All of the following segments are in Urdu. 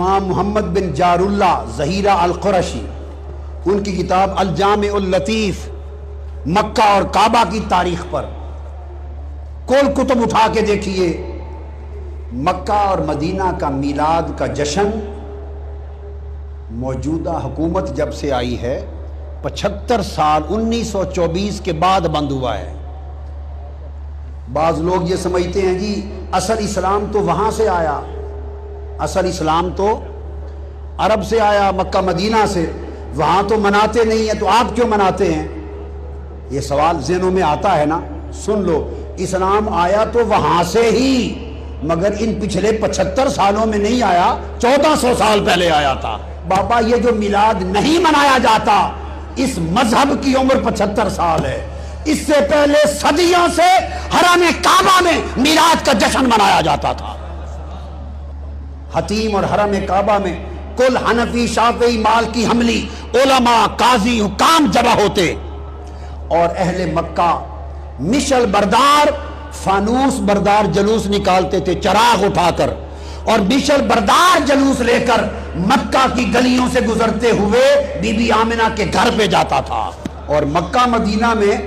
امام محمد بن جاراللہ ظہیرہ القرشی، ان کی کتاب الجامع اللطیف مکہ اور کعبہ کی تاریخ پر کل کتب اٹھا کے دیکھیے، مکہ اور مدینہ کا میلاد کا جشن موجودہ حکومت جب سے آئی ہے 75 سال 1924 کے بعد بند ہوا ہے۔ بعض لوگ یہ سمجھتے ہیں جی اصل اسلام تو وہاں سے آیا، اصل اسلام تو عرب سے آیا، مکہ مدینہ سے، وہاں تو مناتے نہیں ہیں تو آپ کیوں مناتے ہیں؟ یہ سوال ذہنوں میں آتا ہے نا۔ سن لو، اسلام آیا تو وہاں سے ہی، مگر ان پچھلے 75 سالوں میں نہیں آیا، 1400 سال پہلے آیا تھا۔ بابا یہ جو میلاد نہیں منایا جاتا، اس مذہب کی عمر 75 سال ہے، اس سے پہلے صدیوں سے حرم کعبہ میں میلاد کا جشن منایا جاتا تھا۔ حتیم اور حرم کعبہ میں کل حنفی، شافعی، مالکی، حنبلی علماء، قاضی، حکام جمع ہوتے، اور اہل مکہ مشل بردار، فانوس بردار جلوس نکالتے تھے چراغ اٹھا کر، اور مشل بردار جلوس لے کر مکہ کی گلیوں سے گزرتے ہوئے بی بی آمنہ کے گھر پہ جاتا تھا۔ اور مکہ مدینہ میں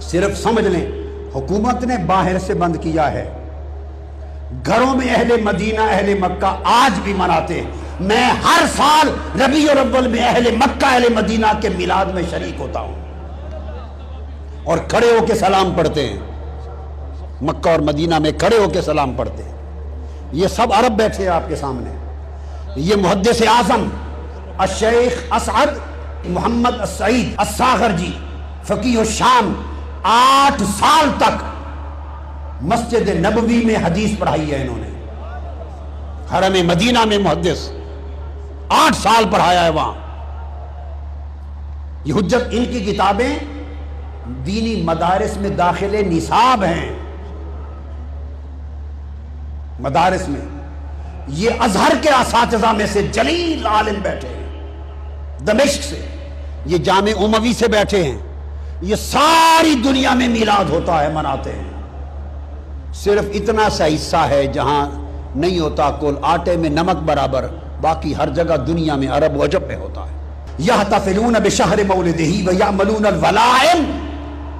صرف سمجھ لیں حکومت نے باہر سے بند کیا ہے، گھروں میں اہل مدینہ اہل مکہ آج بھی مناتے ہیں۔ میں ہر سال ربیع الاول میں اہل مکہ اہل مدینہ کے میلاد میں شریک ہوتا ہوں اور کھڑے ہو کے سلام پڑھتے ہیں، مکہ اور مدینہ میں کھڑے ہو کے سلام پڑھتے ہیں۔ یہ سب عرب بیٹھے ہیں آپ کے سامنے۔ یہ محدث اعظم الشیخ اسعد محمد السعید الساغرجی فقیہ الشام 8 سال تک مسجد نبوی میں حدیث پڑھائی ہے انہوں نے، حرم مدینہ میں محدث 8 سال پڑھایا ہے وہاں۔ یہ حجت ان کی کتابیں دینی مدارس میں داخل نصاب ہیں، مدارس میں۔ یہ ازہر کے اساتذہ میں سے جلیل عالم بیٹھے ہیں، دمشق سے، یہ جامع اموی سے بیٹھے ہیں، یہ ساری دنیا میں میلاد ہوتا ہے، مناتے ہیں۔ صرف اتنا سا حصہ ہے جہاں نہیں ہوتا، کل آٹے میں نمک برابر، باقی ہر جگہ دنیا میں عرب و عجب میں ہوتا ہے۔ یحتفلون بشہر مولدہ ویعملون الولائم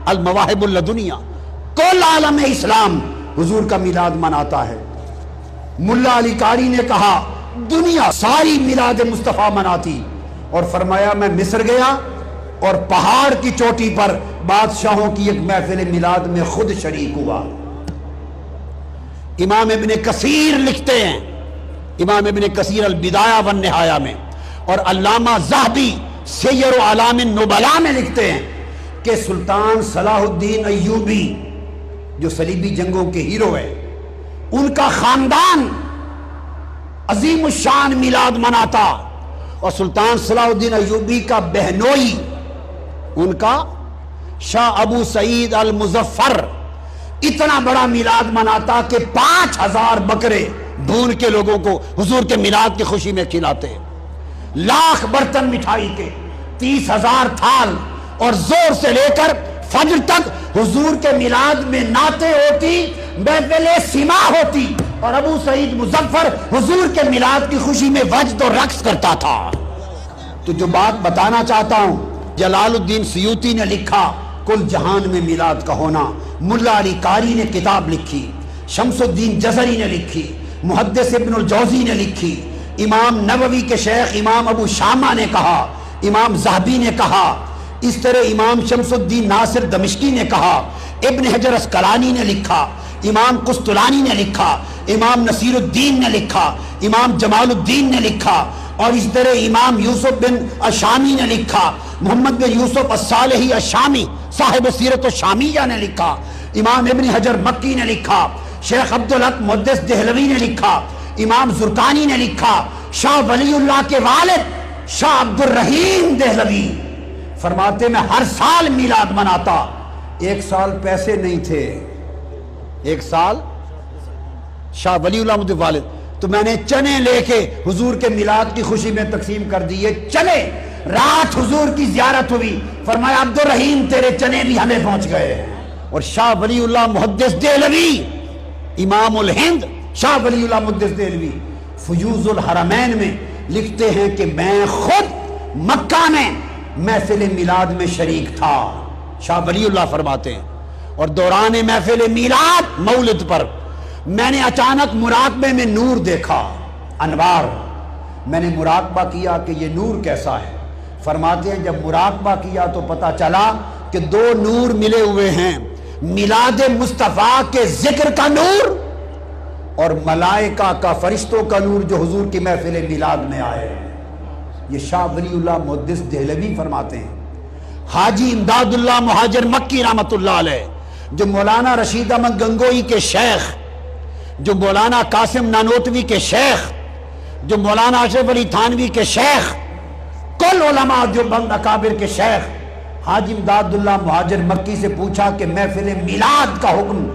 المواہب اللدنیا، کل عالم اسلام حضور کا میلاد مناتا ہے۔ ملا علی قاری نے کہا دنیا ساری میلاد مصطفیٰ مناتی، اور فرمایا میں مصر گیا اور پہاڑ کی چوٹی پر بادشاہوں کی ایک محفل میلاد میں خود شریک ہوا۔ امام ابن کثیر لکھتے ہیں، امام ابن کثیر البدایہ والنہایہ میں، اور علامہ ذہبی سیر اعلام النبلاء میں لکھتے ہیں کہ سلطان صلاح الدین ایوبی جو صلیبی جنگوں کے ہیرو ہے، ان کا خاندان عظیم الشان میلاد مناتا، اور سلطان صلاح الدین ایوبی کا بہنوئی ان کا شاہ ابو سعید المظفر اتنا بڑا میلاد مناتا کہ 5000 بکرے بھون کے لوگوں کو حضور کے میلاد کی خوشی میں کھلاتے، لاکھ برتن مٹھائی کے، 30,000 تھال، اور زور سے لے کر فجر تک حضور کے میلاد میں نعتیں ہوتی، محفل سما ہوتی، اور ابو سعید مظفر حضور کے میلاد کی خوشی میں وجد و رقص کرتا تھا۔ تو جو بات بتانا چاہتا ہوں، جلال الدین سیوطی نے لکھا کل جہان میں میلاد کا ہونا، ملا علی قاری نے کتاب لکھی، شمس الدین جزری نے لکھی، محدث ابن الجوزی نے لکھی، امام نووی کے شیخ امام ابو شامہ نے کہا، امام ذہبی نے کہا، اس طرح امام شمس الدین ناصر دمشقی نے کہا، ابن حجر اسقلانی نے لکھا، امام قسطلانی نے لکھا، امام نصیر الدین نے لکھا، امام جمال الدین نے لکھا، اور اس طرح امام یوسف بن الشامی نے لکھا، محمد بن یوسف الصالحی الشامی صاحب سیرت الشامیہ نے لکھا، امام ابن حجر مکی نے لکھا، شیخ عبدالحق محدث دہلوی نے لکھا، امام زرقانی نے لکھا، شاہ ولی اللہ کے والد شاہ عبد الرحیم دہلوی فرماتے میں ہر سال میلاد مناتا، ایک سال پیسے نہیں تھے، ایک سال شاہ ولی اللہ مجھے والد، تو میں نے چنے لے کے حضور کے میلاد کی خوشی میں تقسیم کر دیے چنے۔ رات حضور کی زیارت ہوئی، فرمایا عبد الرحیم تیرے چنے بھی ہمیں پہنچ گئے۔ اور شاہ ولی اللہ محدث دہلوی امام الہند، شاہ ولی اللہ محدث دہلوی فیوز الحرمین میں لکھتے ہیں کہ میں خود مکہ میں محفل میلاد میں شریک تھا. شاہ ولی اللہ فرماتے ہیں اور دوران محفل میلاد مولد پر میں نے اچانک مراقبے میں نور دیکھا، انوار. میں نے مراقبہ کیا کہ یہ نور کیسا ہے. فرماتے ہیں جب مراقبہ کیا تو پتہ چلا کہ دو نور ملے ہوئے ہیں، میلاد مصطفیٰ کے ذکر کا نور اور ملائکہ کا، فرشتوں کا نور جو حضور کی محفل میلاد میں آئے. یہ شاہ ولی اللہ محدث دہلوی فرماتے ہیں. حاجی امداد اللہ مہاجر مکی رحمت اللہ علیہ، جو مولانا رشید احمد گنگوئی کے شیخ، جو مولانا قاسم نانوتوی کے شیخ، جو مولانا اشرف علی تھانوی کے شیخ، کل علماء جو بند اکابر کے شیخ، حاجی امداد اللہ مہاجر مکی سے پوچھا کہ محفل میلاد کا حکم،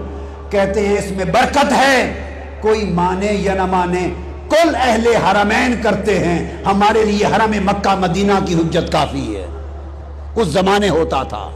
کہتے ہیں اس میں برکت ہے، کوئی مانے یا نہ مانے کل اہل حرمین کرتے ہیں، ہمارے لیے حرم مکہ مدینہ کی حجت کافی ہے. اس زمانے ہوتا تھا.